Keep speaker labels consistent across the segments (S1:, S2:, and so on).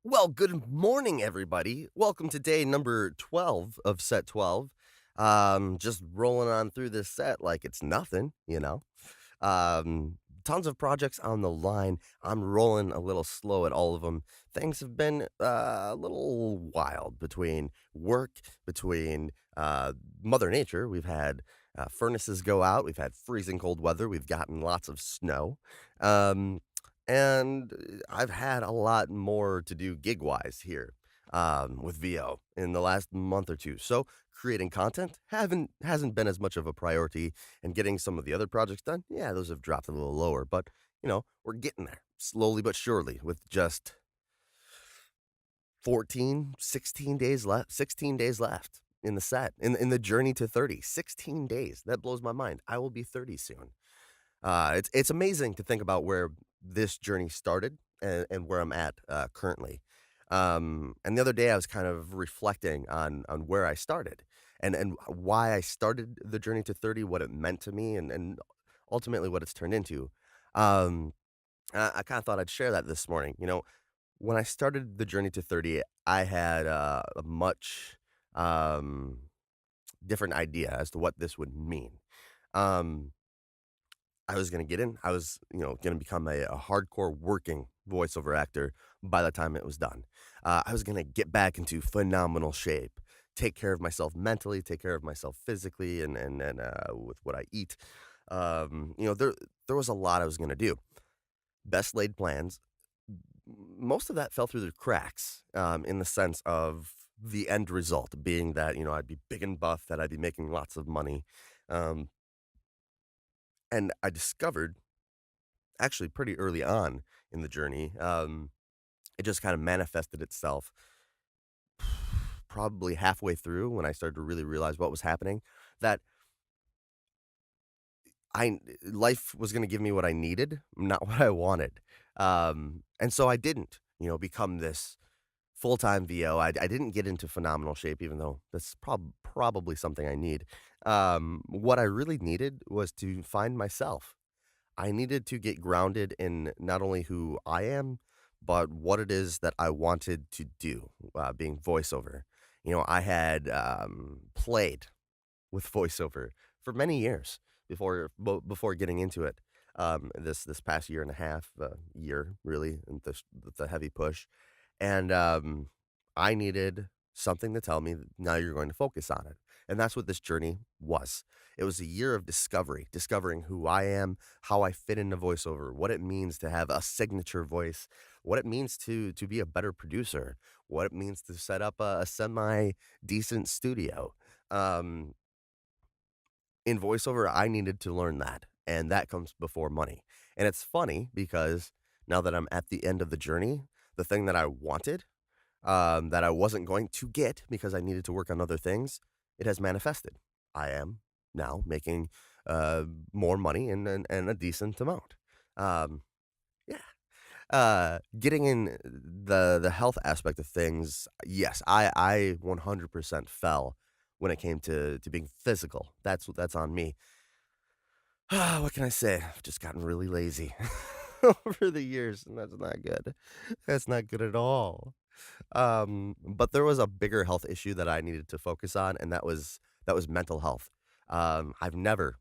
S1: Well, good morning, everybody. Welcome to day number 12 of set 12. Just rolling on through this set like it's nothing. Tons of projects on the line. I'm rolling a little slow at all of them. Things have been a little wild between work, between Mother Nature. We've had furnaces go out. We've had freezing cold weather. We've gotten lots of snow. Um, and I've had a lot more to do gig-wise here, with VO in the last month or 2. So, creating content hasn't been as much of a priority, and getting some of the other projects done, yeah, those have dropped a little lower, but, we're getting there, slowly but surely, with just 14, 16 days left 16 days left in the set, in the journey to 30. 16 days, that blows my mind. I will be 30 soon. It's amazing to think about where this journey started and where I'm at, currently. And the other day I was kind of reflecting on where I started and why I started the journey to 30, what it meant to me, and ultimately what it's turned into. Um, I kinda thought I'd share that this morning. When I started the journey to 30, I had, a much, um, different idea as to what this would mean. Um I was gonna get in. I was, gonna become a hardcore working voiceover actor by the time it was done. I was gonna get back into phenomenal shape, take care of myself mentally, take care of myself physically, and with what I eat. There was a lot I was gonna do. Best laid plans. Most of that fell through the cracks, in the sense of the end result being that, I'd be big and buff, that I'd be making lots of money. Um, and I discovered actually pretty early on in the journey. It just kind of manifested itself probably halfway through when I started to really realize what was happening. That I life was going to give me what I needed, not what I wanted. And so I didn't, become this full time VO. I didn't get into phenomenal shape, even though that's probably something I need. What I really needed was to find myself. I needed to get grounded in not only who I am, but what it is that I wanted to do, being voiceover. I had played with voiceover for many years before getting into it. This past year and a half, year really, and with the heavy push, and I needed something to tell me that now you're going to focus on it, and that's what this journey was. It was a year of discovery, discovering who I am, how I fit into voiceover, what it means to have a signature voice, what it means to be a better producer, what it means to set up a semi decent studio. Um, in voiceover, I needed to learn that, and that comes before money. And it's funny because now that I'm at the end of the journey, the thing that I wanted, that I wasn't going to get because I needed to work on other things, it has manifested. I am now making more money and a decent amount. Um, yeah. Getting in the health aspect of things, yes, I 100% fell when it came to being physical. That's on me. What can I say? I've just gotten really lazy over the years, and that's not good. That's not good at all. But there was a bigger health issue that I needed to focus on, and that was mental health. I've never,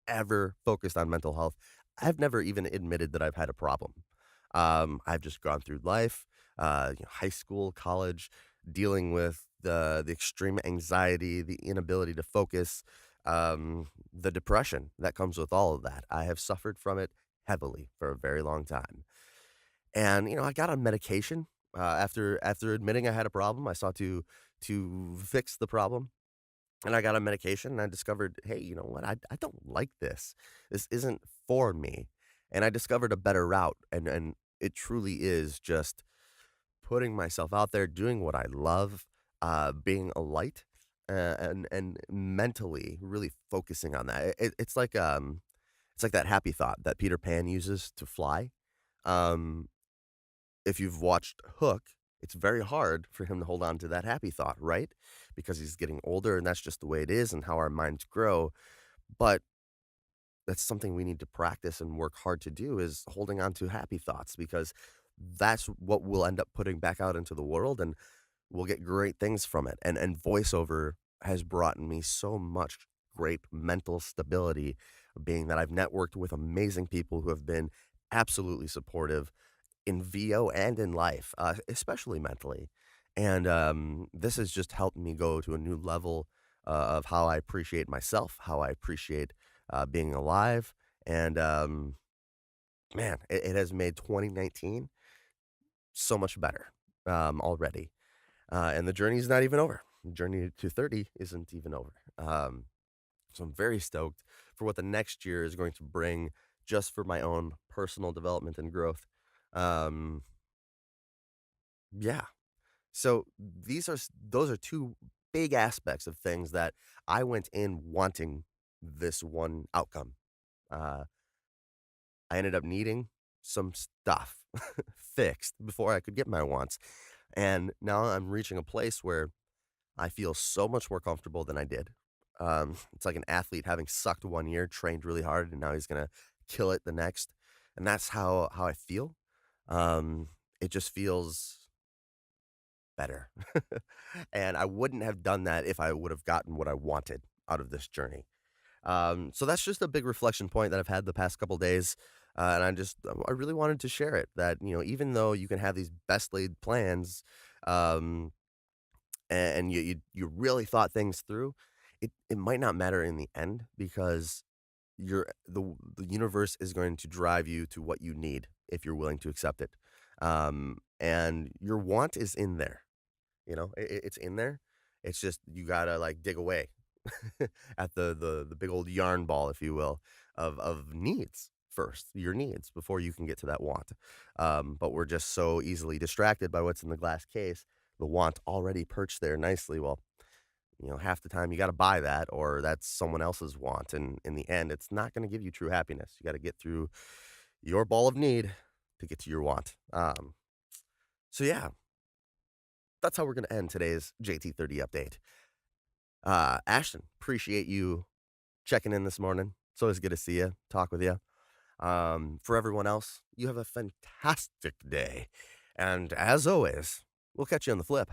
S1: ever focused on mental health. I've never even admitted that I've had a problem. I've just gone through life, high school, college, dealing with the extreme anxiety, the inability to focus, the depression that comes with all of that. I have suffered from it heavily for a very long time. And, I got on medication, after admitting I had a problem. I sought to fix the problem, and I got on medication, and I discovered, "Hey, you know what? I don't like this. This isn't for me." And I discovered a better route, and it truly is just putting myself out there, doing what I love, being a light, and mentally really focusing on that. It's like that happy thought that Peter Pan uses to fly. Um, if you've watched Hook, it's very hard for him to hold on to that happy thought, right? Because he's getting older, and that's just the way it is and how our minds grow. But that's something we need to practice and work hard to do, is holding on to happy thoughts, because that's what we'll end up putting back out into the world, and we'll get great things from it. And voiceover has brought me so much great mental stability, being that I've networked with amazing people who have been absolutely supportive in VO and in life, especially mentally. And this has just helped me go to a new level of how I appreciate myself, how I appreciate being alive. And man, it has made 2019 so much better already. And the journey is not even over. The journey to 30 isn't even over. So I'm very stoked for what the next year is going to bring just for my own personal development and growth. Um, yeah. So those are two big aspects of things that I went in wanting this one outcome. Uh, I ended up needing some stuff fixed before I could get my wants. And now I'm reaching a place where I feel so much more comfortable than I did. It's like an athlete having sucked 1 year, trained really hard, and now he's gonna kill it the next. And that's how I feel. Um, it just feels better. And I wouldn't have done that if I would have gotten what I wanted out of this journey. So that's just a big reflection point that I've had the past couple days. And I really wanted to share it that, even though you can have these best laid plans, um, and you really thought things through, it might not matter in the end because the universe is going to drive you to what you need if you're willing to accept it. And your want is in there. It's in there. It's just you gotta like dig away at the big old yarn ball, if you will, of needs first, your needs before you can get to that want. But we're just so easily distracted by what's in the glass case, the want already perched there nicely. Well, half the time you got to buy that or that's someone else's want. And in the end, it's not going to give you true happiness. You got to get through your ball of need to get to your want. So yeah, that's how we're going to end today's JT30 update. Ashton, appreciate you checking in this morning. It's always good to see you, talk with you. For everyone else, you have a fantastic day. And as always, we'll catch you on the flip.